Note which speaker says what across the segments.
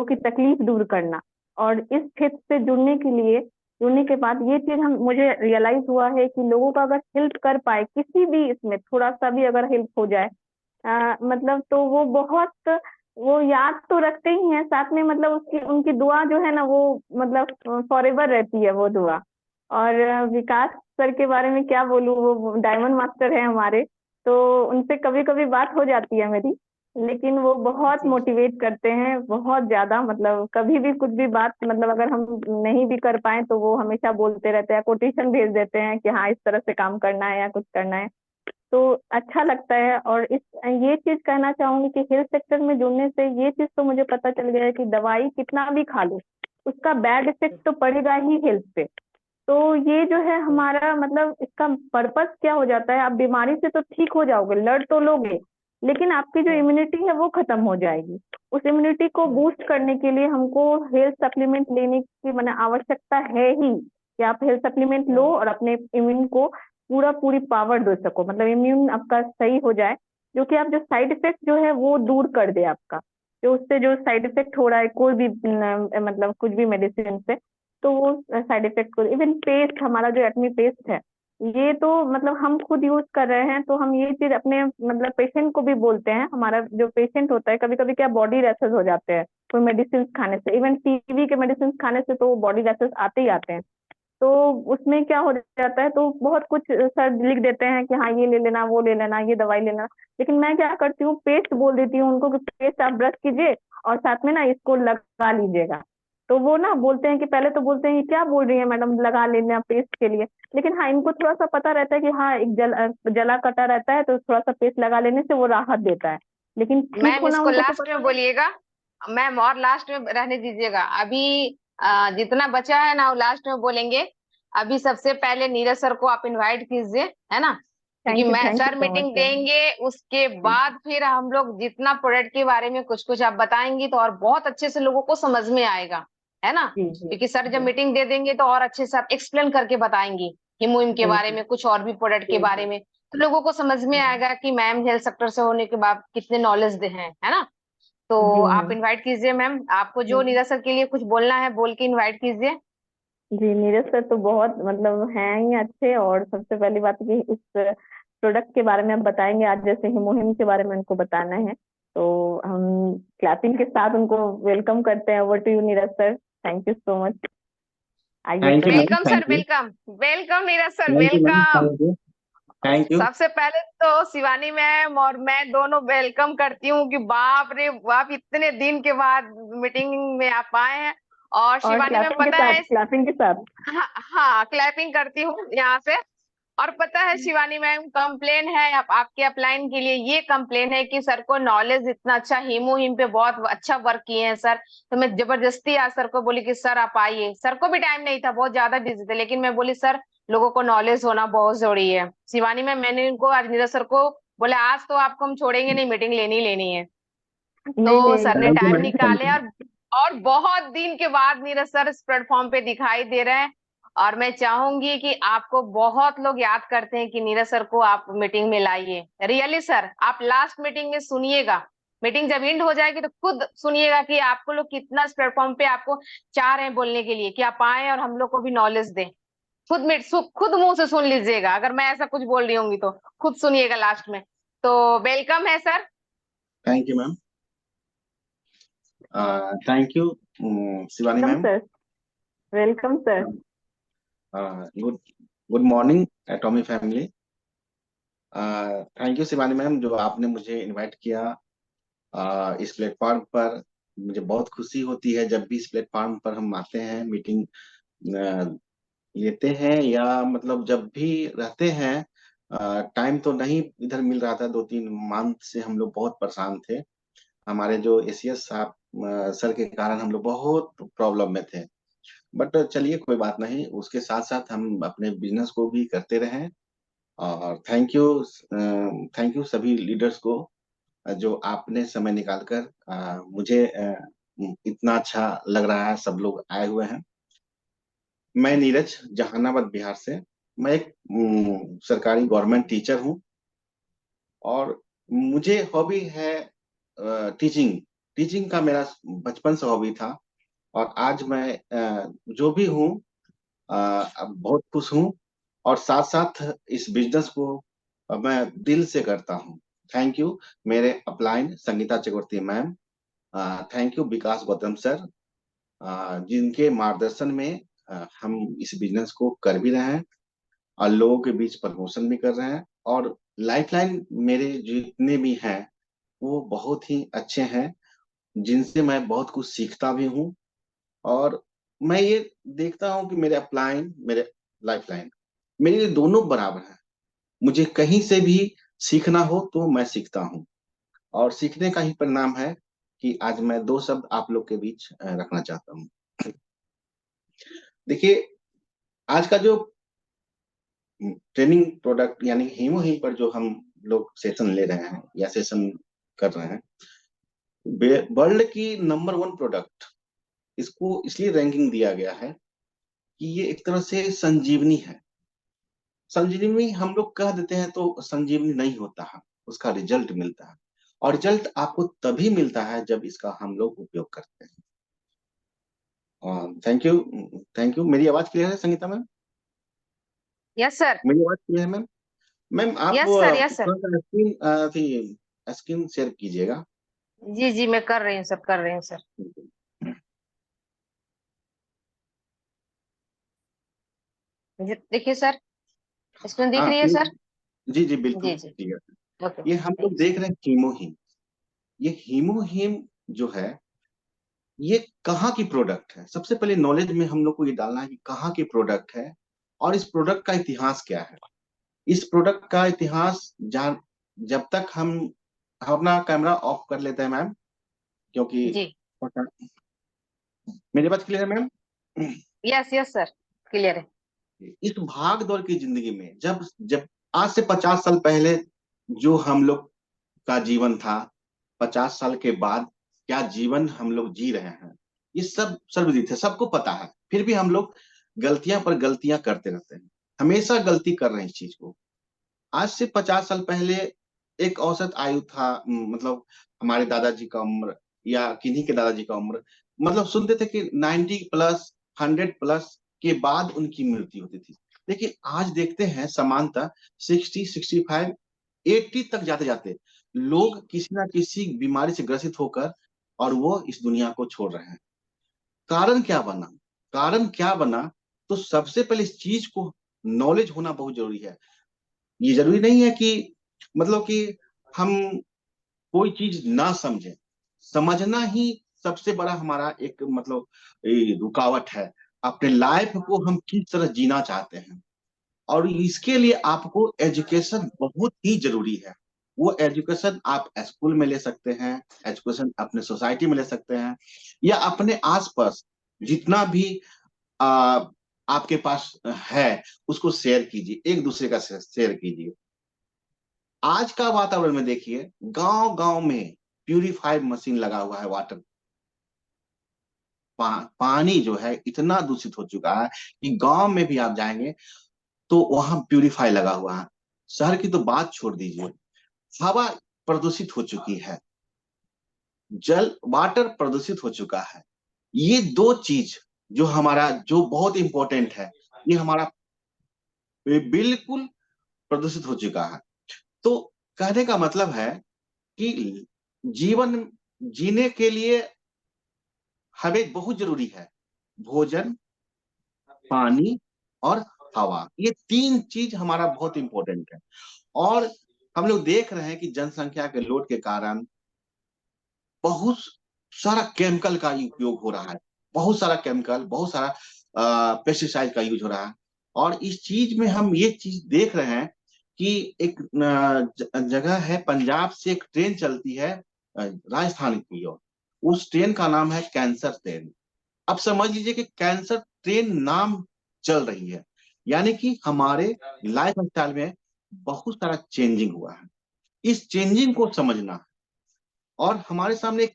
Speaker 1: की तकलीफ दूर करना। और इस क्षेत्र से जुड़ने के बाद ये चीज हम मुझे रियलाइज हुआ है कि लोगों का अगर हेल्प कर पाए किसी भी इसमें थोड़ा सा भी अगर हेल्प हो जाए, मतलब तो वो बहुत, वो याद तो रखते ही हैं, साथ में मतलब उसकी उनकी दुआ जो है ना वो मतलब फॉरएवर रहती है वो दुआ। और विकास सर के बारे में क्या बोलूं, वो डायमंड मास्टर है हमारे। तो उनसे कभी कभी बात हो जाती है मेरी, लेकिन वो बहुत
Speaker 2: जी
Speaker 1: मोटिवेट करते हैं बहुत ज्यादा। मतलब कभी भी कुछ भी बात, मतलब अगर हम नहीं भी कर पाए तो वो हमेशा बोलते रहते हैं, कोटेशन भेज देते हैं कि हाँ इस तरह से काम करना है या कुछ करना है। तो अच्छा लगता है। और ये चीज कहना चाहूंगी कि हेल्थ सेक्टर में जुड़ने से ये चीज तो मुझे पता चल गया है कि दवाई कितना भी खा लो, उसका बैड इफेक्ट तो पड़ेगा ही हेल्थ पे। तो ये जो है हमारा मतलब इसका पर्पस क्या हो जाता है, आप बीमारी से तो ठीक हो जाओगे, लड़ तो लोगे, लेकिन आपकी जो इम्यूनिटी है वो खत्म हो जाएगी। उस इम्यूनिटी को बूस्ट करने के लिए हमको हेल्थ सप्लीमेंट लेने की मैंने आवश्यकता है ही, कि आप हेल्थ सप्लीमेंट लो और अपने इम्यून को पूरी पावर दे सको, मतलब इम्यून आपका सही हो जाए, जो कि आप जो साइड इफेक्ट जो है वो दूर कर दे आपका, जो उससे जो साइड इफेक्ट हो रहा है कोई भी मतलब कुछ भी मेडिसिन से, तो वो साइड इफेक्ट को, इवन पेस्ट, हमारा जो एक्ने पेस्ट है ये तो मतलब हम खुद यूज कर रहे हैं, तो हम ये चीज अपने मतलब पेशेंट को भी बोलते हैं। हमारा जो पेशेंट होता है कभी कभी क्या बॉडी रैशेस हो जाते हैं कोई मेडिसिन खाने से, इवन टीबी के मेडिसिन खाने से तो बॉडी रैशेस आते ही आते हैं। तो उसमें क्या हो जाता है, तो बहुत कुछ सर लिख देते हैं कि हाँ ये ले लेना वो ले लेना ये दवाई लेना, लेकिन मैं क्या करती हूँ पेस्ट बोल देती हूँ उनको कि पेस्ट आप ब्रश कीजिए और साथ में ना इसको लगा लीजिएगा। तो वो ना बोलते हैं कि पहले तो बोलते हैं ये क्या बोल रही है मैडम लगा लेना पेस्ट के लिए, लेकिन हाँ इनको थोड़ा सा पता रहता है कि हाँ एक जला कटा रहता है तो थोड़ा सा पेस्ट लगा लेने से वो राहत देता है, लेकिन ठीक
Speaker 2: मैम,
Speaker 1: होना
Speaker 2: इसको
Speaker 1: उनको तो
Speaker 2: लास्ट
Speaker 1: पता
Speaker 2: में
Speaker 1: नहीं।
Speaker 2: बोलिएगा मैम, और लास्ट में रहने दीजिएगा अभी। जितना बचा है ना वो लास्ट में बोलेंगे। अभी सबसे पहले नीरज सर को आप इनवाइट कीजिए, है ना, क्योंकि मैं
Speaker 1: thank you
Speaker 2: sir
Speaker 1: so much
Speaker 2: meeting
Speaker 1: sir.
Speaker 2: देंगे उसके बाद फिर हम लोग जितना प्रोडक्ट के बारे में कुछ कुछ आप बताएंगी तो और बहुत अच्छे से लोगों को समझ में आएगा, है ना।
Speaker 1: जी जी
Speaker 2: क्योंकि सर जब
Speaker 1: जी
Speaker 2: मीटिंग दे देंगे तो और अच्छे से आप एक्सप्लेन करके बताएंगी हिमोहिम के
Speaker 1: जी
Speaker 2: बारे
Speaker 1: जी
Speaker 2: में, कुछ और भी प्रोडक्ट के
Speaker 1: जी
Speaker 2: बारे में, तो लोगों को समझ में आएगा कि मैम हेल्थ सेक्टर से होने के बाद कितने नॉलेज दे हैं, है ना। तो
Speaker 1: जी
Speaker 2: आप इनवाइट कीजिए मैम, आपको जो
Speaker 1: मैम।
Speaker 2: नीरज सर के लिए कुछ बोलना है बोल के इनवाइट कीजिए।
Speaker 1: जी नीरज सर तो बहुत मतलब हैं ही अच्छे, और सबसे पहली बात कि इस प्रोडक्ट के बारे में आप बताएंगे, आज जैसे हिमोहिम के बारे में उनको बताना है, तो हम क्लैपिंग के साथ उनको वेलकम करते हैं। Over to you Neeraj sir, thank you so much. आइए
Speaker 3: thank you
Speaker 1: sir.
Speaker 3: Ma'am,
Speaker 2: welcome sir,
Speaker 3: thank you.
Speaker 2: Welcome. Welcome Neeraj sir,
Speaker 3: thank you ma'am,
Speaker 2: welcome.
Speaker 3: Thank you. Thank you.
Speaker 2: सबसे पहले तो शिवानी मैम और मैं दोनों वेलकम करती हूँ कि बाप रे बाप इतने दिन के बाद मीटिंग में आप आए हैं। और
Speaker 1: और
Speaker 2: शिवानी मैम पता है,
Speaker 1: क्लैपिंग के साथ।
Speaker 2: हाँ हाँ, क्लैपिंग करती हूँ यहाँ से। और पता है शिवानी मैम, कंप्लेन है आपके अपलाइन के लिए, ये कंप्लेन है कि सर को नॉलेज इतना अच्छा, हीमो हिम पे बहुत अच्छा वर्क किए हैं सर। तो मैं जबरदस्ती आज सर को बोली कि सर आप आइए। सर को भी टाइम नहीं था, बहुत ज्यादा बिजी थे, लेकिन मैं बोली सर लोगों को नॉलेज होना बहुत जरूरी है। शिवानी मैम, मैंने इनको आज नीरज सर को बोले आज तो आपको हम छोड़ेंगे नहीं, मीटिंग लेनी ही लेनी है।
Speaker 1: नहीं
Speaker 2: तो
Speaker 1: नहीं
Speaker 2: सर ने
Speaker 3: thank you
Speaker 2: time
Speaker 3: madam, thank
Speaker 2: निकाले,
Speaker 3: यू।
Speaker 2: और बहुत दिन के बाद नीरज सर इस प्लेटफॉर्म पे दिखाई दे रहे हैं। और मैं चाहूंगी कि आपको बहुत लोग याद करते हैं कि नीरज सर को आप मीटिंग में लाइए। रियली सर, आप लास्ट मीटिंग में सुनिएगा, मीटिंग जब एंड हो जाएगी तो खुद सुनिएगा कि आपको लोग कितना इस प्लेटफॉर्म पे आपको चाह रहे हैं बोलने के लिए कि आप आए और हम लोग को भी नॉलेज दें। खुद मुंह से सुन लीजिएगा, अगर मैं ऐसा कुछ बोल रही होंगी तो खुद सुनिएगा लास्ट में। तो वेलकम है sir.
Speaker 3: Thank you ma'am. Thank you Shivani
Speaker 1: welcome
Speaker 3: ma'am.
Speaker 1: Sir. Welcome sir.
Speaker 3: Good good morning एटॉमी family. Thank you Shivani ma'am, जो आपने मुझे इनवाइट किया इस प्लेटफॉर्म पर। मुझे बहुत खुशी होती है जब भी इस प्लेटफॉर्म पर हम आते हैं, मीटिंग लेते हैं, या मतलब जब भी रहते हैं। टाइम तो नहीं इधर मिल रहा था, 2-3 मंथ से हम लोग बहुत परेशान थे। हमारे जो एसीएस साहब सर के कारण हम लोग बहुत प्रॉब्लम में थे। बट चलिए कोई बात नहीं, उसके साथ साथ हम अपने बिजनेस को भी करते रहें। और थैंक यू सभी लीडर्स को, जो आपने समय निकालकर मुझे इतना अच्छा लग रहा है सब लोग आए हुए हैं। मैं नीरज, जहानाबाद बिहार से। मैं एक सरकारी गवर्नमेंट टीचर हूँ, और मुझे हॉबी है टीचिंग, टीचिंग का मेरा बचपन से हॉबी था, और आज मैं जो भी हूँ अब बहुत खुश हूँ, और साथ साथ इस बिजनेस को मैं दिल से करता हूँ। थैंक यू मेरे upline Sangeeta Chakraborty ma'am, thank you Vikas Gautam sir, जिनके मार्गदर्शन में हम इस बिजनेस को कर भी रहे हैं और लोगों के बीच प्रमोशन भी कर रहे हैं। और लाइफलाइन मेरे जितने भी हैं वो बहुत ही अच्छे हैं, जिनसे मैं बहुत कुछ सीखता भी हूँ। और मैं ये देखता हूँ कि मेरे अपलाइन, मेरे लाइफलाइन, मेरे लिए दोनों बराबर हैं। मुझे कहीं से भी सीखना हो तो मैं सीखता हूँ, और सीखने का ही परिणाम है कि आज मैं दो शब्द आप लोग के बीच रखना चाहता हूँ। देखिए, आज का जो ट्रेनिंग प्रोडक्ट यानी हीमो हीम पर जो हम लोग सेशन ले रहे हैं या सेशन कर रहे हैं, वर्ल्ड की नंबर वन प्रोडक्ट, इसको इसलिए रैंकिंग दिया गया है कि ये एक तरह से संजीवनी है। संजीवनी हम लोग कह देते हैं तो संजीवनी नहीं होता है, उसका रिजल्ट मिलता है, और रिजल्ट आपको तभी मिलता है जब इसका हम लोग उपयोग करते हैं। Thank you, thank you. मेरी आवाज क्लियर है संगीता मैम?
Speaker 2: Yes sir.
Speaker 3: मेरी आवाज क्लियर है मैम? मैम आप
Speaker 2: यस सर, यस सर।
Speaker 3: थोड़ा सा स्क्रीन थी, स्क्रीन शेयर कीजिएगा।
Speaker 2: जी जी, मैं कर रही हूँ सर, कर रही हूँ सर। देखिए सर, स्क्रीन दिख
Speaker 3: हाँ
Speaker 2: रही है सर?
Speaker 3: जी जी बिल्कुल
Speaker 2: जी जी।
Speaker 3: क्लियर।
Speaker 2: ओके,
Speaker 3: ये हम लोग
Speaker 2: थैंक
Speaker 3: देख रहे हैं हीमोहीम। ये हीमोहीम जो है, ये कहाँ की प्रोडक्ट है? सबसे पहले नॉलेज में हम लोग को ये डालना है कि कहाँ की प्रोडक्ट है और इस प्रोडक्ट का इतिहास क्या है। इस प्रोडक्ट का इतिहास जान, जब तक हम अपना कैमरा ऑफ कर लेते हैं मैम, क्योंकि
Speaker 2: यू। जी।
Speaker 3: मेरी बात क्लियर है ma'am?
Speaker 2: Yes yes sir, clear है।
Speaker 3: इस भाग दौड़ की जिंदगी में जब जब आज से 50 साल पहले जो हम लोग का जीवन था, 50 साल के बाद क्या जीवन हम लोग जी रहे हैं, ये सब सर्वविदित है, सबको पता है। फिर भी हम लोग गलतियां पर गलतियां करते रहते हैं, हमेशा गलती कर रहे हैं इस चीज को। आज से 50 साल पहले एक औसत आयु था, मतलब हमारे दादाजी का उम्र या किन्हीं के दादाजी का उम्र, मतलब सुनते थे कि 90 प्लस, 100 प्लस के बाद उनकी मृत्यु होती थी। लेकिन आज देखते हैं समानता 60, 65, 80 तक जाते जाते लोग किसी ना किसी बीमारी से ग्रसित होकर और वो इस दुनिया को छोड़ रहे हैं। कारण क्या बना? कारण क्या बना? तो सबसे पहले इस चीज को नॉलेज होना बहुत जरूरी है। ये जरूरी नहीं है कि मतलब कि हम कोई चीज ना समझें, समझना ही सबसे बड़ा हमारा एक मतलब रुकावट है। अपने लाइफ को हम किस तरह जीना चाहते हैं, और इसके लिए आपको एजुकेशन बहुत ही जरूरी है। वो एजुकेशन आप स्कूल में ले सकते हैं, एजुकेशन अपने सोसाइटी में ले सकते हैं, या अपने आसपास जितना भी आ, आपके पास है उसको शेयर कीजिए, एक दूसरे का शेयर कीजिए। आज का वातावरण में देखिए, गांव गांव में प्यूरिफाइड मशीन लगा हुआ है। वाटर पानी जो है इतना दूषित हो चुका है कि गांव में भी आप जाएंगे तो वहां प्यूरिफाई लगा हुआ है। शहर की तो बात छोड़ दीजिए, हवा प्रदूषित हो चुकी है, जल वाटर प्रदूषित हो चुका है। ये दो चीज जो हमारा जो बहुत इंपॉर्टेंट है, ये हमारा बिल्कुल प्रदूषित हो चुका है। तो कहने का मतलब है कि जीवन जीने के लिए हमें बहुत जरूरी है भोजन, पानी और हवा। ये तीन चीज हमारा बहुत इंपॉर्टेंट है। और हम लोग देख रहे हैं कि जनसंख्या के लोड के कारण बहुत सारा केमिकल का उपयोग हो रहा है, बहुत सारा केमिकल, बहुत सारा पेस्टिसाइड का यूज हो रहा है। और इस चीज में हम ये चीज देख रहे हैं कि एक जगह है, पंजाब से एक ट्रेन चलती है राजस्थान की ओर। उस ट्रेन का नाम है कैंसर ट्रेन। अब समझ लीजिए कि कैंसर ट्रेन नाम चल रही है, यानी कि हमारे लाइफ स्टाइल में बहुत सारा चेंजिंग हुआ है। इस चेंजिंग को समझना है। और हमारे सामने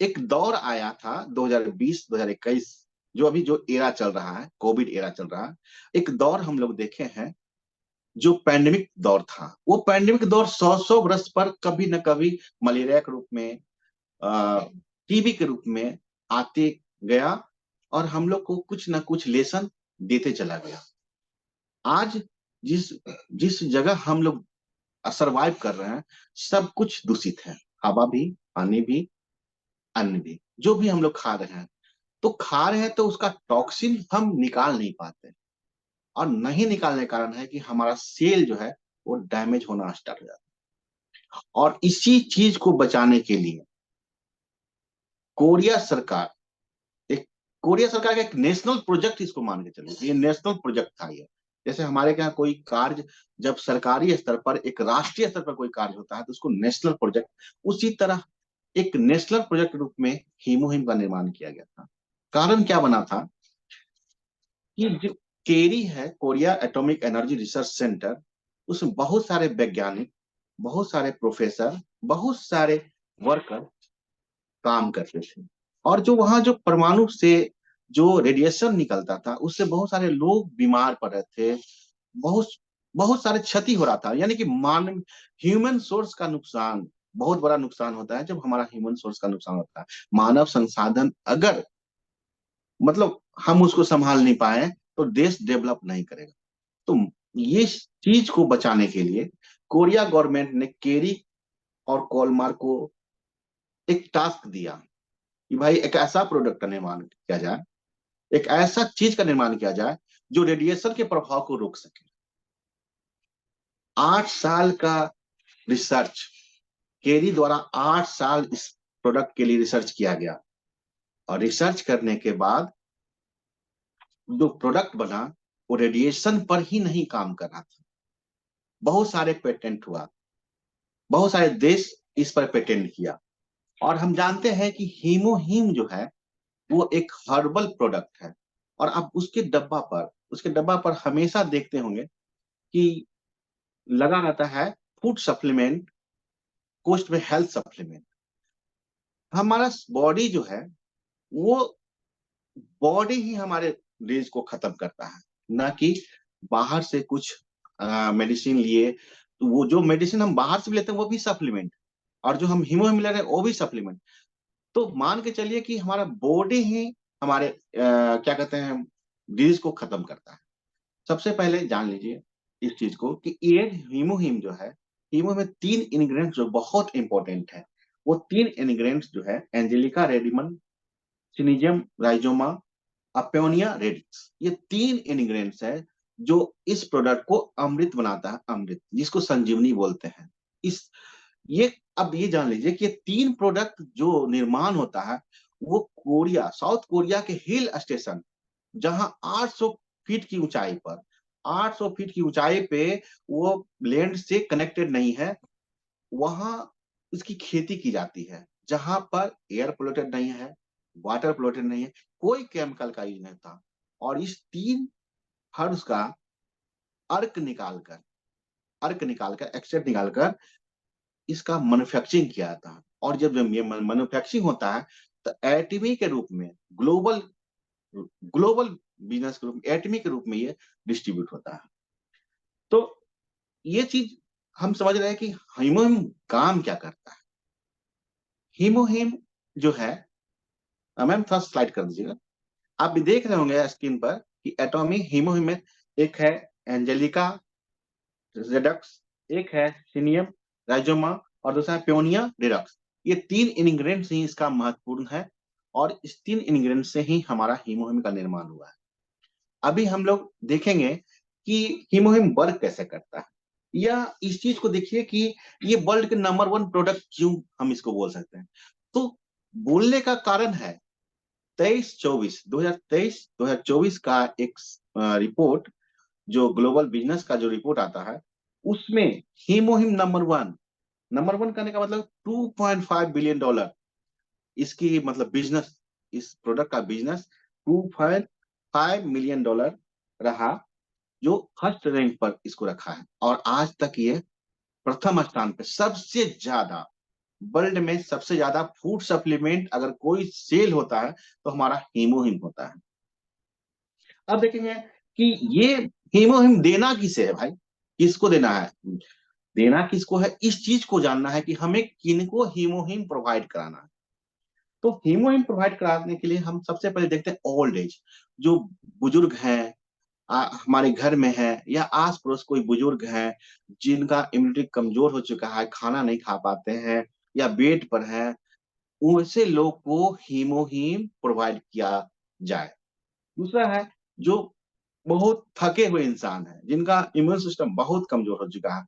Speaker 3: एक दौर आया था 2020-2021, जो अभी जो एरा चल रहा है, कोविड एरा चल रहा है। एक दौर हम लोग देखे हैं जो पैंडेमिक दौर था। वो पैंडेमिक दौर 100-100 वर्ष पर कभी न कभी मलेरिया के रूप में, टीवी के रूप में आते गया और हम लोग को कुछ ना कुछ लेसन देते चला गया। आज जिस जिस जगह हम लोग सरवाइव कर रहे हैं, सब कुछ दूषित है। हवा भी, पानी भी, अन्न भी, जो भी हम लोग खा रहे हैं। तो खा रहे हैं तो उसका टॉक्सिन हम निकाल नहीं पाते, और नहीं निकालने के कारण है कि हमारा सेल जो है वो डैमेज होना स्टार्ट हो जाता है। और इसी चीज को बचाने के लिए कोरिया सरकार एक कोरिया सरकार का एक नेशनल प्रोजेक्ट, इसको मान के चलिए, ये नेशनल प्रोजेक्ट था ये। जैसे हमारे यहाँ कोई कार्य जब सरकारी स्तर पर, एक राष्ट्रीय स्तर पर कोई कार्य होता है तो उसको नेशनल प्रोजेक्ट, उसी तरह एक नेशनल प्रोजेक्ट के रूप में हीमोहिम का निर्माण किया गया था। कारण क्या बना था कि जो केरी है, Korea atomic energy research centre, उसमें बहुत सारे वैज्ञानिक, बहुत सारे प्रोफेसर, बहुत सारे वर्कर काम करते थे। और जो वहां जो परमाणु से जो रेडिएशन निकलता था, उससे बहुत सारे लोग बीमार पड़ रहे थे। बहुत बहुत सारे क्षति हो रहा था, यानी कि मानव ह्यूमन सोर्स का नुकसान, बहुत बड़ा नुकसान होता है जब हमारा ह्यूमन सोर्स का नुकसान होता है। मानव संसाधन अगर मतलब हम उसको संभाल नहीं पाए तो देश डेवलप नहीं करेगा। तो ये चीज को बचाने के लिए कोरिया गवर्नमेंट ने केरी और कोलमार को एक टास्क दिया कि भाई एक ऐसा प्रोडक्ट का निर्माण किया जाए, एक ऐसा चीज का निर्माण किया जाए जो रेडिएशन के प्रभाव को रोक सके। 8 साल का रिसर्च, केरी द्वारा 8 साल इस प्रोडक्ट के लिए रिसर्च किया गया, और रिसर्च करने के बाद जो प्रोडक्ट बना वो रेडिएशन पर ही नहीं काम कर रहा था। बहुत सारे पेटेंट हुआ, बहुत सारे देश इस पर पेटेंट किया। और हम जानते हैं कि हीमोहीम जो है वो एक हर्बल प्रोडक्ट है। और आप उसके डब्बा पर हमेशा देखते होंगे कि लगा रहता है फूड सप्लीमेंट, कोस्ट में हेल्थ सप्लीमेंट। हमारा बॉडी जो है वो बॉडी ही हमारे डिजीज को खत्म करता है, ना कि बाहर से कुछ मेडिसिन लिए। तो वो जो मेडिसिन हम बाहर से भी लेते हैं वो भी सप्लीमेंट, और जो हम हीमोहिम ले रहे हैं वो भी सप्लीमेंट। तो मान के चलिए कि हमारा बॉडी ही हमारे क्या कहते हैं डिजीज को खत्म करता है। सबसे पहले जान लीजिए इस चीज को कि ये हीमोहिम जो है, हीमो में 3 इंग्रेडिएंट्स जो बहुत इंपॉर्टेंट है, वो 3 इंग्रेडिएंट्स जो है एंजेलिका रेडिमन, सिनिजियम राइजोमा, अपेोनिया रेडिक्स, ये 3 इंग्रेडिएंट्स है जो इस प्रोडक्ट को अमृत बनाता है, अमृत जिसको संजीवनी बोलते हैं। इस ये अब ये जान लीजिए कि ये 3 प्रोडक्ट जो निर्माण होता है वो कोरिया, साउथ कोरिया के हिल स्टेशन, जहां 800 फीट की ऊंचाई पर, 800 फीट की ऊंचाई पे वो लैंड से कनेक्टेड नहीं है, वहां उसकी खेती की जाती है, जहां पर एयर पोल्यूटेड नहीं है, वाटर पोल्यूटेड नहीं है, कोई केमिकल का यूज नहीं था। और इस 3 हर्ब्स का अर्क निकालकर एक्सट्रैक्ट निकालकर इसका मैन्युफैक्चरिंग किया था। और जब ये मैन्युफैक्चरिंग होता है तो एटमी के रूप में, ग्लोबल ग्लोबल बिजनेस के रूप में, एटमी के रूप में ये डिस्ट्रीब्यूट होता है। तो ये चीज हम समझ रहे हैं कि हीमोहिम काम क्या करता है। हीमोहिम जो है, मैम थोड़ा स्लाइड कर दीजिएगा। आप भी देख रहे होंगे स्क्रीन पर कि एटॉमिक हीमोहिम में एक है एंजेलिका रेडक्स, एक है सिनियम राइजोमा, और दूसरा है पेओनिया रेडक्स। ये 3 इंग्रेडिएंट्स ही इसका महत्वपूर्ण है, और इस 3 इंग्रेडिएंट्स से ही हमारा हीमोहिम का निर्माण हुआ है। अभी हम लोग देखेंगे कि हीमोहिम वर्क कैसे करता है, या इस चीज को देखिए कि ये वर्ल्ड के नंबर 1 प्रोडक्ट क्यों हम इसको बोल सकते हैं। तो बोलने का कारण है 2023 का एक रिपोर्ट, जो ग्लोबल बिजनेस का जो रिपोर्ट आता है, उसमें हीमोहिम नंबर वन करने का मतलब $2.5 बिलियन इसकी मतलब बिजनेस, इस प्रोडक्ट का बिजनेस $2.5 मिलियन रहा, जो फर्स्ट रैंक पर इसको रखा है। और आज तक ये प्रथम स्थान पे सबसे ज्यादा, वर्ल्ड में सबसे ज्यादा फूड सप्लीमेंट अगर कोई सेल होता है तो हमारा हीमोहिम होता है। अब देखेंगे कि ये हीमोहिम देना किसे है भाई, किसको देना है, देना किसको है, इस चीज को जानना है कि हमें किनको हीमोहिम प्रोवाइड कराना है। तो हीमोहिम प्रोवाइड कराने के लिए हम सबसे पहले देखते हैं ओल्ड एज, जो बुजुर्ग हैं, हमारे घर में है या आस पड़ोस कोई बुजुर्ग है जिनका इम्यूनिटी कमजोर हो चुका है, खाना नहीं खा पाते हैं या बेड पर है, वैसे लोग को हीमोहीम प्रोवाइड किया जाए। दूसरा है जो बहुत थके हुए इंसान है, जिनका इम्यून सिस्टम बहुत कमजोर हो चुका है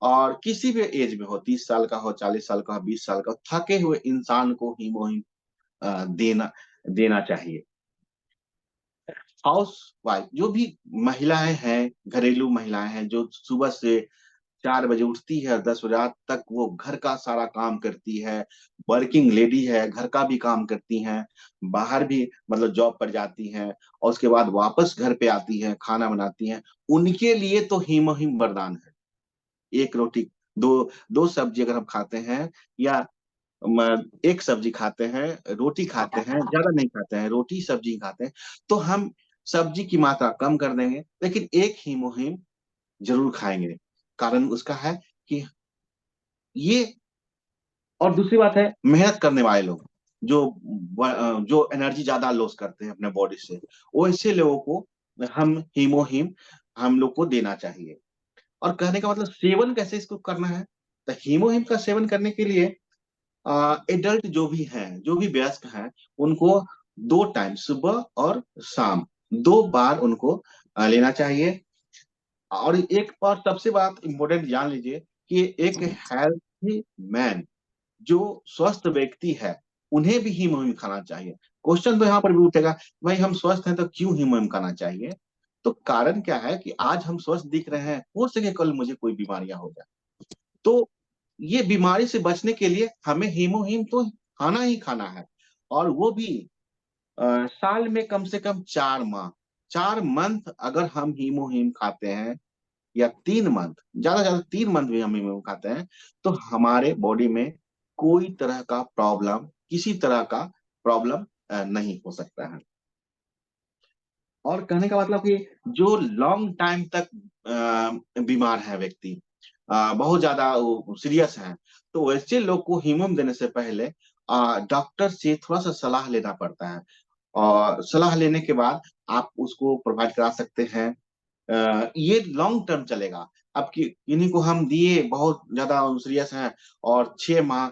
Speaker 3: और किसी भी एज में हो, 30 साल का हो, 40 साल का हो, 20 साल का हो, थके हुए इंसान को हीमोहीम देना देना चाहिए। हाउस वाइफ जो भी महिलाएं हैं, घरेलू महिलाएं हैं, जो सुबह से 4 बजे उठती है और 10 बजे रात तक वो घर का सारा काम करती है, वर्किंग लेडी है, घर का भी काम करती हैं, बाहर भी मतलब जॉब पर जाती हैं और उसके बाद वापस घर पे आती हैं, खाना बनाती हैं, उनके लिए तो हिमोहिम वरदान है। एक रोटी, दो दो सब्जी अगर हम खाते हैं या एक सब्जी खाते हैं, रोटी खाते हैं, ज्यादा नहीं खाते हैं, रोटी सब्जी खाते हैं, तो हम सब्जी की मात्रा कम कर देंगे, लेकिन एक ही मुहिम जरूर खाएंगे। कारण उसका है कि ये, और दूसरी बात है मेहनत करने वाले लोग जो जो एनर्जी ज्यादा लॉस करते हैं अपने बॉडी से, वैसे लोगों को हम हीमोहिम हम लोग को देना चाहिए। और कहने का मतलब सेवन कैसे इसको करना है, तो हीमोहिम का सेवन करने के लिए एडल्ट जो भी हैं, जो भी वयस्क हैं, उनको 2 टाइम सुबह और शाम 2 बार उनको लेना चाहिए। और एक बात सबसे बात इंपॉर्टेंट जान लीजिए कि एक हेल्थी मैन, जो स्वस्थ व्यक्ति है, उन्हें भी हीमोहिम खाना चाहिए। क्वेश्चन तो यहाँ पर भी उठेगा, भाई हम स्वस्थ हैं तो क्यों हीमोहिम खाना चाहिए? तो कारण क्या है कि आज हम स्वस्थ दिख रहे हैं, हो सके कल मुझे कोई बीमारियां हो जाए, तो ये बीमारी से बचने के लिए हमें हीमोहिम तो खाना ही खाना है। और वो भी साल में कम से कम 4 माह, 4 मंथ अगर हम हीमोहिम खाते हैं, या 3 मंथ, ज्यादा 3 मंथ भी हम हीमोहिम खाते हैं, तो हमारे बॉडी में कोई तरह का प्रॉब्लम, किसी तरह का प्रॉब्लम नहीं हो सकता है। और कहने का मतलब कि जो लॉन्ग टाइम तक बीमार है व्यक्ति, बहुत ज्यादा सीरियस है, तो वैसे लोग को हीमोम देने से पहले डॉक्टर से थोड़ा सा सलाह लेना पड़ता है। और सलाह लेने के बाद आप उसको प्रोवाइड करा सकते हैं। ये लॉन्ग टर्म चलेगा। अब कि इन्हीं को हम दिए, बहुत ज्यादा सीरियस हैं और 6 माह,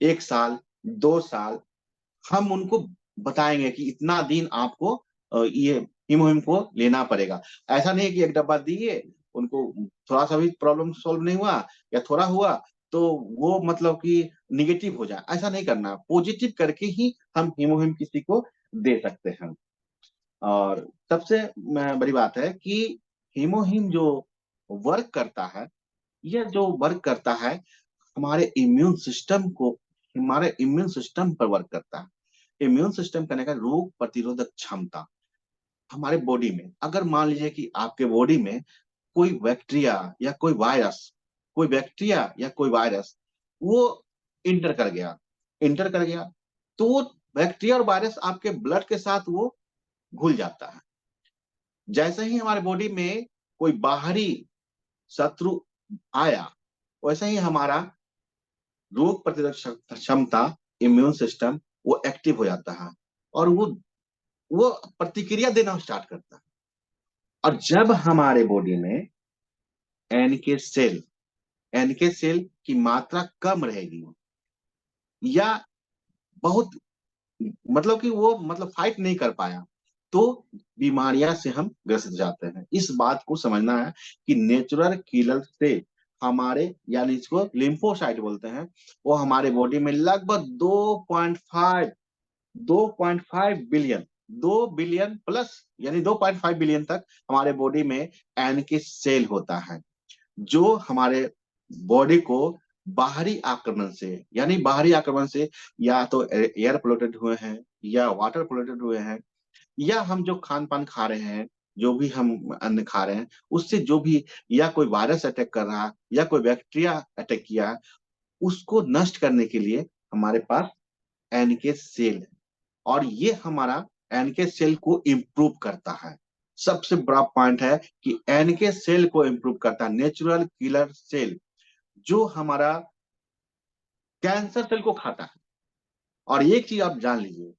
Speaker 3: 1 साल, 2 साल, हम उनको बताएंगे कि इतना दिन आपको ये हीमोहिम को लेना पड़ेगा। ऐसा नहीं है कि एक डब्बा दिए, उनको थोड़ा सा भी प्रॉब्लम सॉल्व नहीं हुआ या थोड़ा हुआ तो वो मतलब कि निगेटिव हो जाए, ऐसा नहीं करना। पॉजिटिव करके ही हम हीमोहिम किसी को दे सकते हैं। और सबसे बड़ी बात है कि हीमोहिम जो वर्क करता है, यह जो वर्क करता है हमारे इम्यून सिस्टम को, हमारे इम्यून सिस्टम पर वर्क करता है। इम्यून सिस्टम कहने का रोग प्रतिरोधक क्षमता। हमारे बॉडी में अगर मान लीजिए कि आपके बॉडी में कोई बैक्टीरिया या कोई वायरस, कोई बैक्टीरिया या कोई वायरस वो इंटर कर गया, इंटर कर गया, तो वो बैक्टीरिया और वायरस आपके ब्लड के साथ वो घुल जाता है। जैसे ही हमारे बॉडी में कोई बाहरी शत्रु आया, वैसे ही हमारा रोग प्रतिरोधक क्षमता, इम्यून सिस्टम वो एक्टिव हो जाता है और वो प्रतिक्रिया देना स्टार्ट करता है। और जब हमारे बॉडी में एनके सेल, एनके सेल की मात्रा कम रहेगी या बहुत, मतलब कि वो मतलब फाइट नहीं कर पाया, तो बीमारियां से हम ग्रसित जाते हैं। इस बात को समझना है कि नेचुरल किलर से हमारे, यानी इसको लिम्फोसाइट बोलते हैं, वो हमारे बॉडी में लगभग 2.5 बिलियन, 2 बिलियन प्लस, यानी 2.5 बिलियन तक हमारे बॉडी में एनके सेल होता है, जो हमारे बॉडी को बाहरी आक्रमण से, यानी बाहरी आक्रमण से या तो एयर पोल्यूटेड हुए हैं या वाटर पोल्यूटेड हुए हैं, या हम जो खान पान खा रहे हैं, जो भी हम अन्न खा रहे हैं उससे जो भी, या कोई वायरस अटैक कर रहा है या कोई बैक्टीरिया अटैक किया है, उसको नष्ट करने के लिए हमारे पास एनके सेल है। और ये हमारा एनके सेल को इम्प्रूव करता है। सबसे बड़ा पॉइंट है कि एनके सेल को इम्प्रूव करता है, नेचुरल किलर सेल, जो हमारा कैंसर सेल को खाता है। और एक चीज आप जान लीजिए,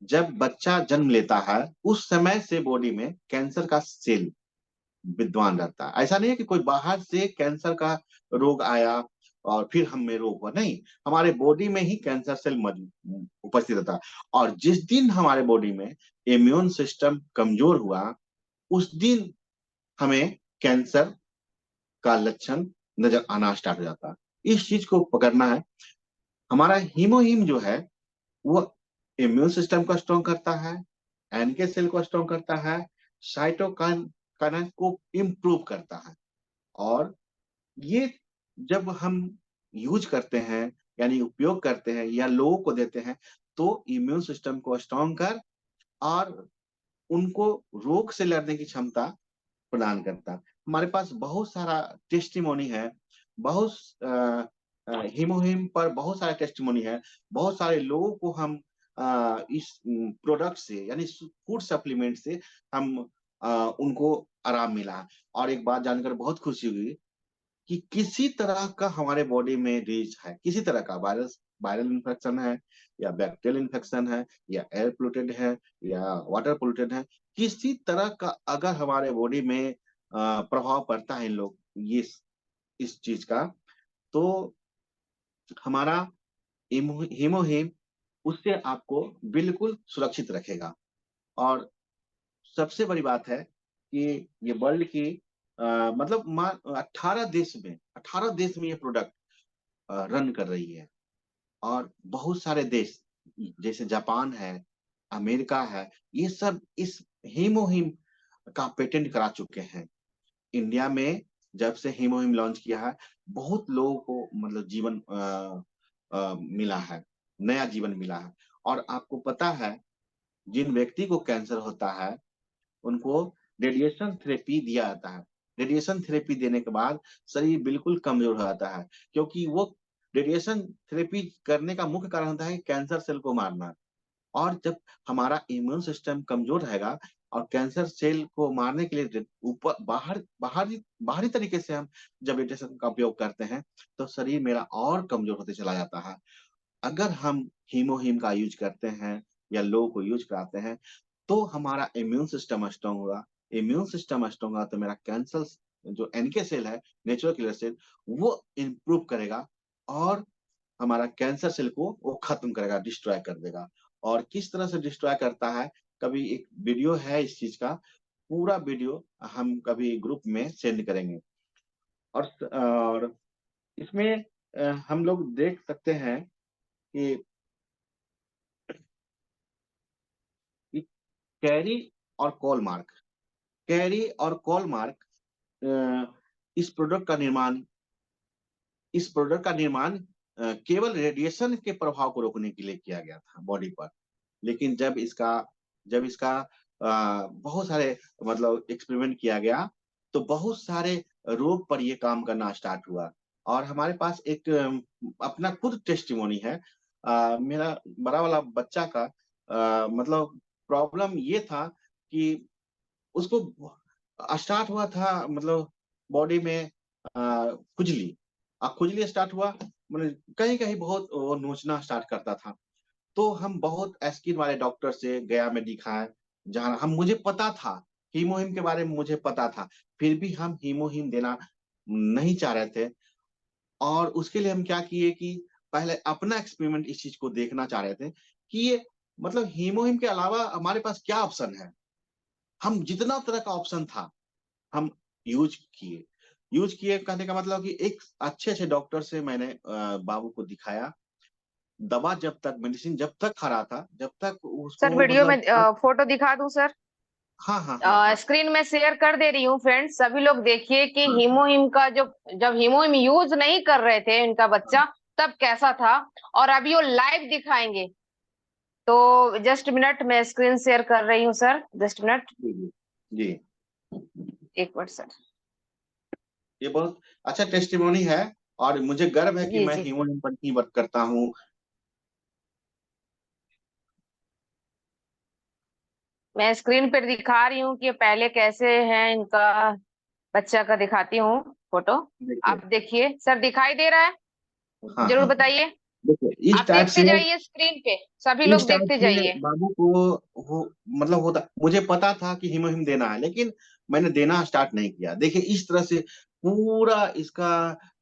Speaker 3: जब बच्चा जन्म लेता है उस समय से बॉडी में कैंसर का सेल विद्वान रहता है। ऐसा नहीं है कि कोई बाहर से कैंसर का रोग आया और फिर हम में रोग हुआ, नहीं, हमारे बॉडी में ही कैंसर सेल उपस्थित रहता है। और जिस दिन हमारे बॉडी में इम्यून सिस्टम कमजोर हुआ, उस दिन हमें कैंसर का लक्षण नजर आना स्टार्ट हो जाता है। इस चीज को पकड़ना है। हमारा हीमोहीम जो है वो इम्यून सिस्टम को स्ट्रॉन्ग करता है, एनके सेल को स्ट्रॉन्ग करता है, साइटोकाइन को इम्प्रूव करता है। और ये जब हम यूज करते हैं, यानी उपयोग करते हैं या लोगों को देते हैं, तो इम्यून सिस्टम को स्ट्रॉन्ग कर और उनको रोग से लड़ने की क्षमता प्रदान करता है। हमारे पास बहुत सारा टेस्टिमोनी है, बहुत हीमोहीम पर बहुत सारा टेस्टिमोनी है। बहुत सारे लोगों को हम इस प्रोडक्ट से, यानी फूड सप्लीमेंट से हम उनको आराम मिला। और एक बात जानकर बहुत खुशी हुई कि किसी तरह का हमारे बॉडी में डिजीज है, किसी तरह का वायरल इन्फेक्शन है या बैक्टीरियल इन्फेक्शन है या एयर पोल्यूटेड है या वाटर पोल्यूटेड है, किसी तरह का अगर हमारे बॉडी में प्रभाव पड़ता है इन लोग ये इस चीज का, तो हमारा हीमोहीम उससे आपको बिल्कुल सुरक्षित रखेगा। और सबसे बड़ी बात है कि ये वर्ल्ड की मतलब 18 देश में ये प्रोडक्ट रन कर रही है। और बहुत सारे देश जैसे जापान है, अमेरिका है, ये सब इस हीमोहिम का पेटेंट करा चुके हैं। इंडिया में जब से हीमोहिम लॉन्च किया है, बहुत लोगों को मतलब जीवन मिला है, नया जीवन मिला है। और आपको पता है, जिन व्यक्ति को कैंसर होता है उनको रेडिएशन थेरेपी दिया जाता है। रेडिएशन थेरेपी देने के बाद शरीर बिल्कुल कमजोर हो जाता है, क्योंकि वो रेडिएशन थेरेपी करने का मुख्य कारण होता है कैंसर सेल को मारना। और जब हमारा इम्यून सिस्टम कमजोर रहेगा और कैंसर सेल को मारने के लिए ऊपर बाहरी तरीके से हम जब रेडिएशन का उपयोग करते हैं, तो शरीर मेरा और कमजोर होते चला जाता है। अगर हम हीमोहीम का यूज करते हैं या लोगों को यूज कराते हैं, तो हमारा इम्यून सिस्टम स्ट्रांग होगा। इम्यून सिस्टम स्ट्रांग होगा तो मेरा कैंसर जो एनके सेल है, नेचुरल किलर सेल, वो इम्प्रूव करेगा और हमारा कैंसर सेल को वो खत्म करेगा, डिस्ट्रॉय कर देगा। और किस तरह से डिस्ट्रॉय करता है, कभी एक वीडियो है इस चीज का, पूरा वीडियो हम कभी ग्रुप में सेंड करेंगे। और इसमें हम लोग देख सकते हैं कि कैरी और कॉलमार्क, कैरी और कॉलमार्क इस प्रोडक्ट का निर्माण केवल रेडिएशन के प्रभाव को रोकने के लिए किया गया था बॉडी पर। लेकिन जब इसका बहुत सारे मतलब एक्सपेरिमेंट किया गया, तो बहुत सारे रोग पर ये काम करना स्टार्ट हुआ। और हमारे पास एक अपना खुद टेस्टिमोनी है। मेरा बड़ा वाला बच्चा का मतलब प्रॉब्लम ये था कि उसको स्टार्ट हुआ था मतलब बॉडी में खुजली। खुजली स्टार्ट हुआ, मतलब कहीं कहीं बहुत वो नोचना स्टार्ट करता था। तो हम बहुत स्किन वाले डॉक्टर से गया में दिखाए, जहाँ हम मुझे पता था, हीमोहिम के बारे में मुझे पता था, फिर भी हम हीमोहिम देना नहीं चाह रहे थे। और उसके लिए हम क्या किए कि पहले अपना एक्सपेरिमेंट इस चीज को देखना चाह रहे थे कि ये मतलब हीमोहिम के अलावा हमारे पास क्या ऑप्शन है। हम जितना तरह का ऑप्शन था हम यूज किए कहने का मतलब कि एक अच्छे अच्छे डॉक्टर से मैंने बाबू को दिखाया। दवा जब तक, मेडिसिन जब तक खा रहा था, जब तक
Speaker 2: सर
Speaker 3: उसको
Speaker 2: वीडियो में
Speaker 3: मतलब
Speaker 2: फोटो दिखा दूं सर?
Speaker 3: हाँ हाँ हाँ हाँ
Speaker 2: स्क्रीन में शेयर कर दे रही हूँ फ्रेंड्स, सभी लोग देखिए कि
Speaker 3: हाँ
Speaker 2: हीमोहिम का जो जब हीमोहिम यूज नहीं कर रहे थे इनका बच्चा, तब कैसा था, और अभी वो लाइव दिखाएंगे। तो जस्ट मिनट, मैं स्क्रीन शेयर कर रही हूँ सर, जस्ट मिनट,
Speaker 3: जी जी जी।
Speaker 2: एक मिनट सर।
Speaker 3: ये बहुत अच्छा टेस्टिमोनी है और मुझे गर्व है कि
Speaker 2: जी
Speaker 3: मैं
Speaker 2: जी,
Speaker 3: ह्यूमन पर ही वर्क करता हूँ।
Speaker 2: मैं स्क्रीन पर दिखा रही हूँ कि पहले कैसे है इनका बच्चा का, दिखाती हूँ फोटो।
Speaker 3: देखिए,
Speaker 2: आप देखिए सर, दिखाई दे रहा है?
Speaker 3: हाँ
Speaker 2: जरूर
Speaker 3: हाँ
Speaker 2: बताइए।
Speaker 3: देखिए इस
Speaker 2: आप
Speaker 3: टाइप से
Speaker 2: देखते जाइए स्क्रीन पे, सभी लोग
Speaker 3: इस टाइप
Speaker 2: देखते
Speaker 3: से
Speaker 2: जाइए।
Speaker 3: बाबू को वो मतलब होता, मुझे पता था कि हीमोहिम देना है, लेकिन मैंने देना स्टार्ट नहीं किया। देखिए इस तरह से पूरा इसका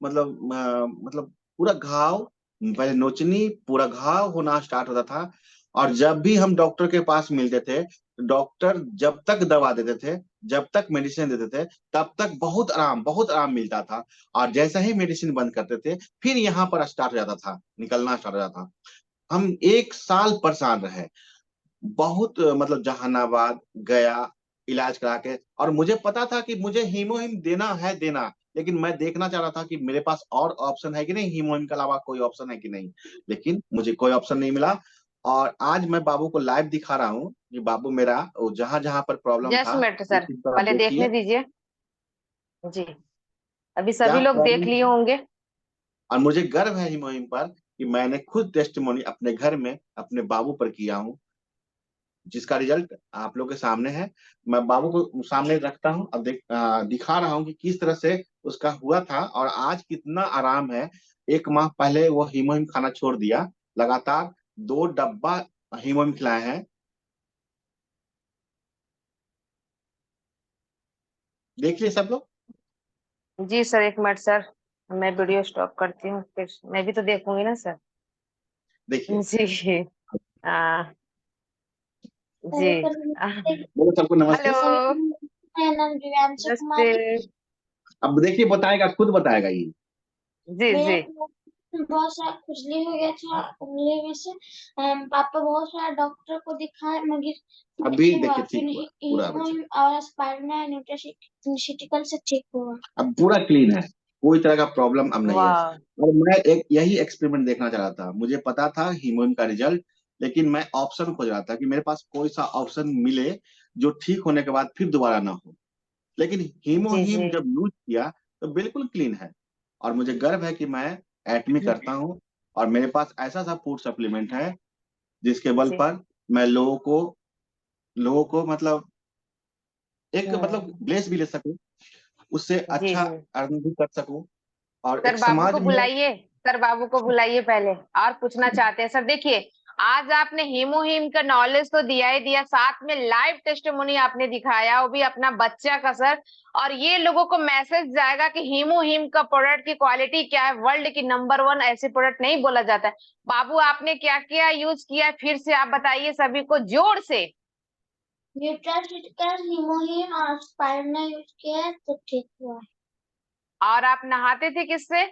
Speaker 3: मतलब पूरा घाव, पहले नोचनी, पूरा घाव होना स्टार्ट होता था। और जब भी हम डॉक्टर के पास मिलते थे, डॉक्टर जब तक दवा देते थे, जब तक मेडिसिन देते थे, तब तक बहुत आराम मिलता था। और जैसे ही मेडिसिन बंद करते थे, फिर यहाँ पर स्टार्ट हो जाता था, निकलना स्टार्ट हो जाता था। हम 1 साल परेशान रहे, बहुत मतलब जहानाबाद गया इलाज करा के। और मुझे पता था कि मुझे हीमोहिम देना है देना, लेकिन मैं देखना चाह रहा था कि मेरे पास और ऑप्शन है कि नहीं, हीमोहिम के अलावा कोई ऑप्शन है कि नहीं। लेकिन मुझे कोई ऑप्शन नहीं मिला। और आज मैं बाबू को लाइव दिखा रहा हूँ कि बाबू मेरा जहां जहां पर प्रॉब्लम
Speaker 2: जस्ट
Speaker 3: था,
Speaker 2: मिनट
Speaker 3: उस
Speaker 2: सर,
Speaker 3: चीज पर आप
Speaker 2: पहले देखने
Speaker 3: देखिए
Speaker 2: दीजिए। जी, अभी
Speaker 3: क्या
Speaker 2: सभी लोग देख
Speaker 3: प्रॉब्लम
Speaker 2: लिए
Speaker 3: था।
Speaker 2: होंगे।
Speaker 3: और मुझे गर्व है हीमोहिम पर कि मैंने खुद टेस्टिमोनी अपने घर में अपने बाबू पर किया हूँ, जिसका रिजल्ट आप लोग के सामने है। मैं बाबू को सामने रखता हूँ, अब दिखा रहा हूँ कि किस तरह से उसका हुआ था और आज कितना आराम है। 1 माह पहले वो हीमोहिम खाना छोड़ दिया, लगातार 2 डब्बा हीमोहिम खिलाए हैं। देखिए सब लोग,
Speaker 2: जी सर, एक मिनट सर, मैं वीडियो स्टॉप करती हूँ, फिर मैं भी तो देखूंगी ना सर।
Speaker 3: देखिए।
Speaker 2: जी। आ, जी। आ,
Speaker 3: बोलो सबको नमस्ते।
Speaker 2: हेलो।
Speaker 4: मेरा नाम दिव्यांशु
Speaker 2: नमस्ते।
Speaker 4: कुमारी।
Speaker 3: अब देखिए बताएगा, खुद बताएगा ये।
Speaker 2: जी
Speaker 4: मेरे
Speaker 2: जी।
Speaker 4: को बहुत सारा खुजली हो गया था उंगली में से। पापा बहुत सारा डॉक्टर को दिखाए मगर
Speaker 3: अभी
Speaker 4: नहीं हुआ।
Speaker 3: देखिए
Speaker 4: फिर
Speaker 3: ठीक हुआ पूरा बच्चा,
Speaker 4: और स्पाइरना न्यूट्रासिटिकल से ठीक हुआ।
Speaker 3: अब पूरा क्लीन है, कोई तरह का प्रॉब्लम अब नहीं है।
Speaker 2: वाह।
Speaker 3: और मैं एक यही एक्सपेरिमेंट देखना चाह रहा था, मुझे पता था हीमोहिम का रिजल्ट, लेकिन मैं ऑप्शन खोज रहा था कि मेरे पास कोई सा ऑप्शन मिले जो ठीक होने के बाद फिर दोबारा ना हो। लेकिन
Speaker 2: जी
Speaker 3: हीमोहिम
Speaker 2: जी।
Speaker 3: जब यूज किया तो बिल्कुल क्लीन है। और मुझे गर्व है कि मैं एटमी करता हूँ, और मेरे पास ऐसा सा फूड सप्लीमेंट है जिसके बल
Speaker 2: जी।
Speaker 3: पर मैं लोगों को मतलब एक मतलब
Speaker 2: हम्म।
Speaker 3: ब्लेस भी ले सकूं, उससे
Speaker 2: जी
Speaker 3: अच्छा
Speaker 2: जी।
Speaker 3: अर्न भी कर सकूं, और
Speaker 2: सर
Speaker 3: एक
Speaker 2: बाबू
Speaker 3: समाज
Speaker 2: को
Speaker 3: में।
Speaker 2: बुलाइए। सर बाबू को बुलाइए पहले, और पूछना चाहते हैं सर। देखिए, आज आपने हीमोहीम का नॉलेज तो दिया ही दिया, साथ में लाइव टेस्टिमोनी आपने दिखाया, वो भी अपना बच्चा का सर। और ये लोगों को मैसेज जाएगा कि हीमोहीम का प्रोडक्ट की क्वालिटी क्या है, वर्ल्ड की नंबर 1 ऐसे प्रोडक्ट नहीं बोला जाता है। बाबू आपने क्या क्या यूज किया है, फिर से आप बताइए सभी को जोर से।
Speaker 4: न्यूट्रासिटिकल हिमोहिम और स्पाइरना यूज किया है तो ठीक हुआ।
Speaker 2: और आप नहाते थे किससे?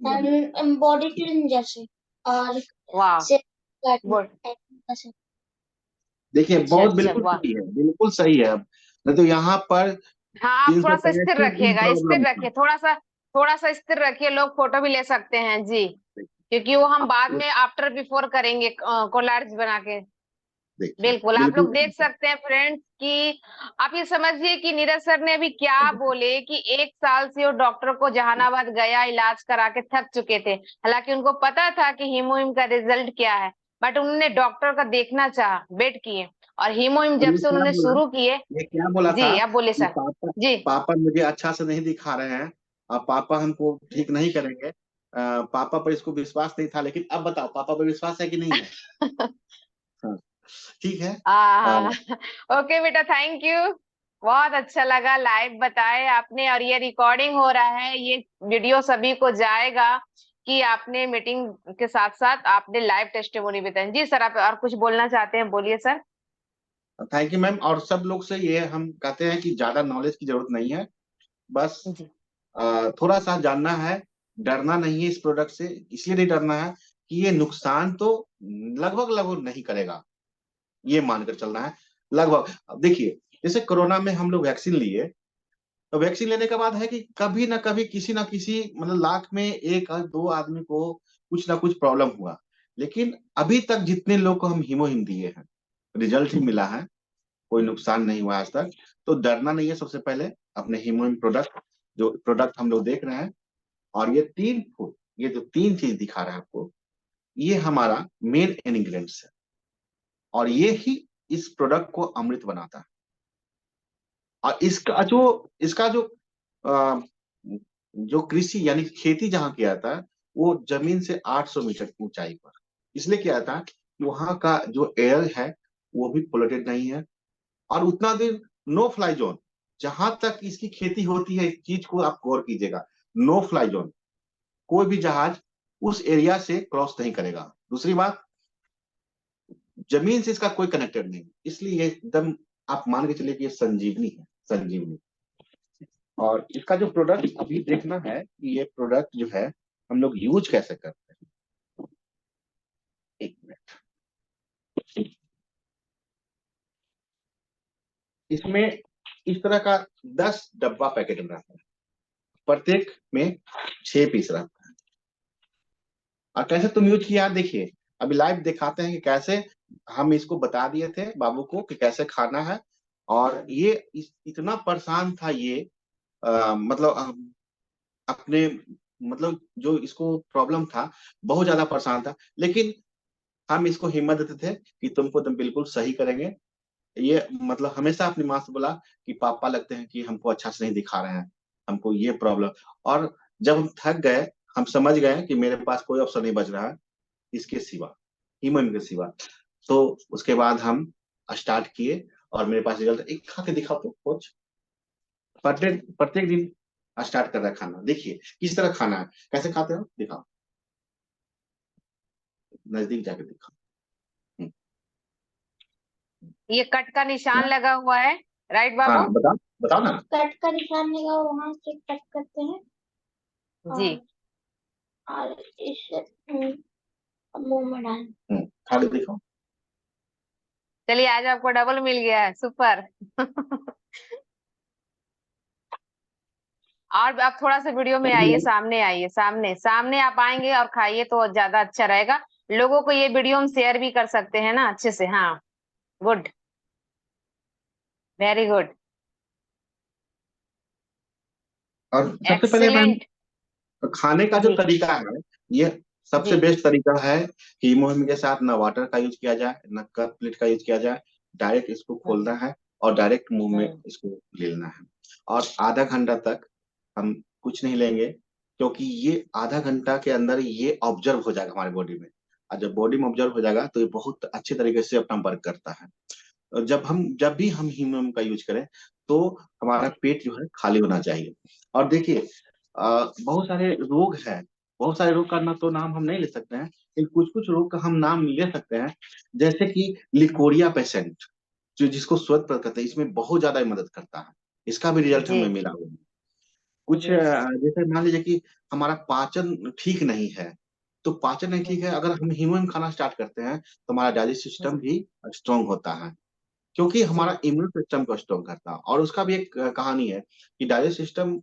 Speaker 4: बॉडी क्लींजर से और
Speaker 2: वाह।
Speaker 4: से
Speaker 2: गुड।
Speaker 4: से।
Speaker 3: देखिए
Speaker 2: अच्छा
Speaker 3: बहुत
Speaker 2: अच्छा,
Speaker 3: बिल्कुल
Speaker 2: वाह।
Speaker 3: सही है, बिल्कुल सही है। अब नहीं तो यहाँ पर
Speaker 2: हाँ, आप
Speaker 3: तीन सौ
Speaker 2: थोड़ा सा स्थिर
Speaker 3: पैंतीस दिन
Speaker 2: रखिएगा,
Speaker 3: प्रॉब्लम
Speaker 2: स्थिर
Speaker 3: था।
Speaker 2: रखिए, थोड़ा सा स्थिर रखिए, लोग फोटो भी ले सकते हैं जी। क्योंकि वो हम बाद में आफ्टर बिफोर करेंगे कोलार्ज बना के।
Speaker 3: देखिए
Speaker 2: बिल्कुल, आप लोग
Speaker 3: बिल्कुल
Speaker 2: देख सकते हैं फ्रेंड्स कि आप ये समझिए कि नीरज सर ने अभी क्या बोले कि 1 साल से वो डॉक्टर को जहानाबाद गया, इलाज करा के थक चुके थे। हालांकि उनको पता था कि हीमोहिम का रिजल्ट क्या है, बट उन्होंने डॉक्टर का देखना चाहा, वेट किए। और हीमोहिम
Speaker 3: और
Speaker 2: जब से उन्होंने शुरू किए।
Speaker 3: ये क्या बोला था
Speaker 2: जी, आप बोले
Speaker 3: कि
Speaker 2: सर।
Speaker 3: पापा
Speaker 2: जी।
Speaker 3: पापा मुझे अच्छा से नहीं दिखा रहे हैं, और पापा हमको ठीक नहीं करेंगे। पापा पर इसको विश्वास नहीं था, लेकिन अब बताओ पापा पर विश्वास है कि नहीं है। हाँ, ठीक है। अ,
Speaker 2: ओके बेटा, थैंक यू। बहुत अच्छा लगा, लाइव बताए आपने, और ये रिकॉर्डिंग हो रहा है, ये वीडियो सभी को जाएगा कि आपने मीटिंग के साथ साथ आपने लाइव टेस्टिमोनी बताई। जी सर, आप और कुछ बोलना चाहते हैं, बोलिए सर।
Speaker 3: Thank you ma'am. और सब लोग से ये हम कहते हैं कि ज्यादा नॉलेज की जरूरत नहीं है, बस
Speaker 2: जी
Speaker 3: थोड़ा सा जानना है। डरना नहीं है इस प्रोडक्ट से, इसलिए नहीं डरना है कि ये नुकसान तो लगभग लगभग नहीं करेगा, ये मानकर चलना है। लगभग, अब देखिए जैसे कोरोना में हम लोग वैक्सीन लिए, तो वैक्सीन लेने के बाद है कि कभी ना कभी किसी ना किसी मतलब लाख में एक और दो आदमी को कुछ ना कुछ प्रॉब्लम हुआ। लेकिन अभी तक जितने लोग को हम हीमोहिम दिए हैं, रिजल्ट ही मिला है, कोई नुकसान नहीं हुआ आज तक। तो डरना नहीं है सबसे पहले अपने हीमोहिम प्रोडक्ट, जो प्रोडक्ट हम लोग देख रहे हैं। और ये जो 3 चीज दिखा रहा है आपको, ये हमारा मेन इंग्रेडिएंट्स है, और ये ही इस प्रोडक्ट को अमृत बनाता है। और इसका जो अ, जो कृषि यानी खेती जहाँ किया जाता है, वो जमीन से 800 मीटर की ऊंचाई पर। इसलिए क्या था कि वहां का जो एयर है वो भी पोल्यूटेड नहीं है, और उतना दिन नो फ्लाई जोन, जहां तक इसकी खेती होती है, इस चीज को आप गौर कीजिएगा, नो फ्लाई जोन, कोई भी जहाज उस एरिया से क्रॉस नहीं करेगा। दूसरी बात, जमीन से इसका कोई कनेक्टेड नहीं, इसलिए ये एकदम आप मान के चलिए कि ये संजीवनी है, संजीवनी। और इसका जो प्रोडक्ट अभी देखना है कि ये प्रोडक्ट जो है हम लोग यूज कैसे करते हैं। एक मिनट, इसमें इस तरह का 10 डब्बा पैकेट में रहता है, प्रत्येक में 6 पीस रहता है। और कैसे तुम यूज किया देखिए, अभी लाइव दिखाते हैं कि कैसे हम इसको बता दिए थे बाबू को कि कैसे खाना है। और ये इतना परेशान था ये, मतलब अपने, मतलब जो इसको प्रॉब्लम था, बहुत ज्यादा परेशान था, लेकिन हम इसको हिम्मत देते थे कि तुम बिल्कुल सही करेंगे। ये मतलब हमेशा अपनी माँ से बोला कि पापा लगते हैं कि हमको अच्छा से नहीं दिखा रहे हैं, हमको ये प्रॉब्लम। और जब हम थक गए, हम समझ गए कि मेरे पास कोई ऑप्शन नहीं बच रहा है इसके सिवा, ह्यूमन के सिवा, तो उसके बाद हम स्टार्ट किए। और मेरे पास रिजल्ट, एक खा के दिखाओ तो कोच। प्रत्येक प्रत्येक दिन स्टार्ट कर रहा है खाना। देखिए किस तरह खाना है, कैसे खाते हो दिखाओ, नजदीक जाके दिखाओ।
Speaker 2: ये कट का निशान लगा हुआ है, राइट
Speaker 3: हाँ
Speaker 2: बाबू?
Speaker 3: बताओ, बताओ ना।
Speaker 4: कट का निशान लगा, वहां से कट करते हैं
Speaker 2: जी।
Speaker 4: और इसे मुंह में डाल।
Speaker 3: खा के दिखाओ।
Speaker 2: चलिए आज आपको डबल मिल गया है, सुपर। और आप थोड़ा सा वीडियो में आइए, सामने आइए, सामने सामने आप आएंगे और खाइए तो ज्यादा अच्छा रहेगा। लोगों को ये वीडियो हम शेयर भी कर सकते हैं ना अच्छे से। हाँ, गुड, वेरी गुड,
Speaker 3: और सबसे पहले मैम,
Speaker 2: एक्सीलेंट।
Speaker 3: खाने का जो
Speaker 2: जी
Speaker 3: तरीका है, ये सबसे
Speaker 2: जी।
Speaker 3: बेस्ट तरीका है। हीमोहिम के साथ ना वाटर का यूज किया जाए, ना कप प्लेट का यूज किया जाए। डायरेक्ट इसको
Speaker 2: हम्म,
Speaker 3: खोलना है और डायरेक्ट मुंह में
Speaker 2: हम्म,
Speaker 3: इसको ले लेना है। और आधा घंटा तक हम कुछ नहीं लेंगे, क्योंकि ये आधा घंटा के अंदर ये ऑब्जर्व हो जाएगा हमारे बॉडी में। और जब बॉडी में ऑब्जर्व हो जाएगा तो ये बहुत अच्छे तरीके से अपना वर्क करता है। और जब भी हम हीमोहिम का यूज करें तो हमारा पेट जो है खाली होना चाहिए। और देखिए, बहुत सारे रोग हैं, बहुत सारे रोग का ना तो नाम हम नहीं ले सकते हैं, लेकिन कुछ कुछ रोग का हम नाम ले सकते हैं। जैसे कि लिकोरिया पेशेंट, जो जिसको स्वस्थ कहते हैं, इसमें बहुत ज्यादा ही मदद करता है। इसका भी रिजल्ट
Speaker 2: जी
Speaker 3: हमें मिला हुआ है। कुछ
Speaker 2: जी।
Speaker 3: जैसे मान लीजिए कि हमारा पाचन ठीक नहीं है, तो पाचन नहीं ठीक है, अगर हम ह्यूमन खाना स्टार्ट करते हैं तो हमारा डाइजेस्ट सिस्टम भी स्ट्रांग होता है, क्योंकि
Speaker 2: जी
Speaker 3: हमारा इम्यून सिस्टम को स्ट्रॉन्ग करता है। और उसका भी एक कहानी है कि डाइजेस्ट सिस्टम,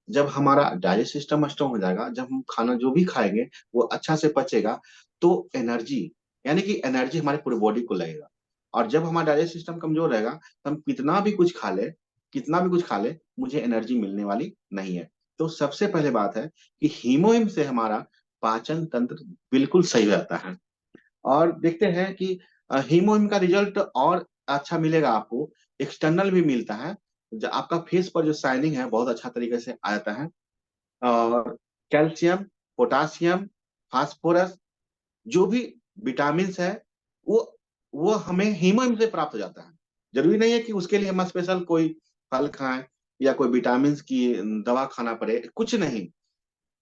Speaker 3: जब हमारा डाइजेस्ट सिस्टम स्ट्रॉन्ग हो जाएगा, जब हम खाना जो भी खाएंगे वो अच्छा से पचेगा, तो एनर्जी, यानी कि एनर्जी हमारे पूरे बॉडी को लगेगा। और जब हमारा डाइजेस्ट सिस्टम कमजोर रहेगा तो हम कितना भी कुछ खा ले, कितना भी कुछ खा ले, मुझे एनर्जी मिलने वाली नहीं है। तो सबसे पहले बात है कि हीमोहिम से हमारा पाचन तंत्र बिल्कुल सही रहता है। और देखते हैं कि हीमोहिम का रिजल्ट और अच्छा मिलेगा आपको, एक्सटर्नल भी मिलता है। आपका फेस पर जो शाइनिंग है बहुत अच्छा तरीके से आ जाता है। और कैल्शियम, पोटासियम, फास्फोरस, जो भी विटामिन है, वो वो हमें हीमोहिम से प्राप्त हो जाता है। जरूरी नहीं है कि उसके लिए हम स्पेशल कोई फल खाएं या कोई विटामिन की दवा खाना पड़े, कुछ नहीं।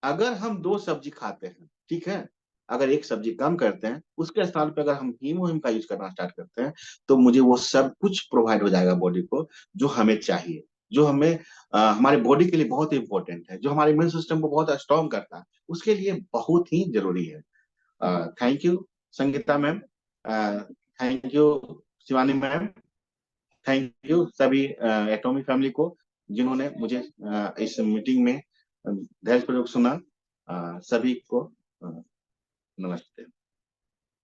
Speaker 3: अगर हम 2 सब्जी खाते हैं, ठीक है, अगर एक सब्जी कम करते हैं, उसके स्थान पे अगर हम हीमोहिम का यूज करना स्टार्ट करते हैं, तो मुझे वो सब कुछ प्रोवाइड हो जाएगा बॉडी को, जो हमें चाहिए, जो हमें हमारे बॉडी के लिए बहुत इंपॉर्टेंट है, जो हमारे इम्यून सिस्टम को बहुत स्ट्रॉन्ग करता है, उसके लिए बहुत ही जरूरी है। Thank you Sangeeta ma'am, thank you Shivani ma'am, thank you सभी एटॉमिक फैमिली को, जिन्होंने मुझे इस मीटिंग में धैर्यपूर्वक सुना। सभी को नमस्ते।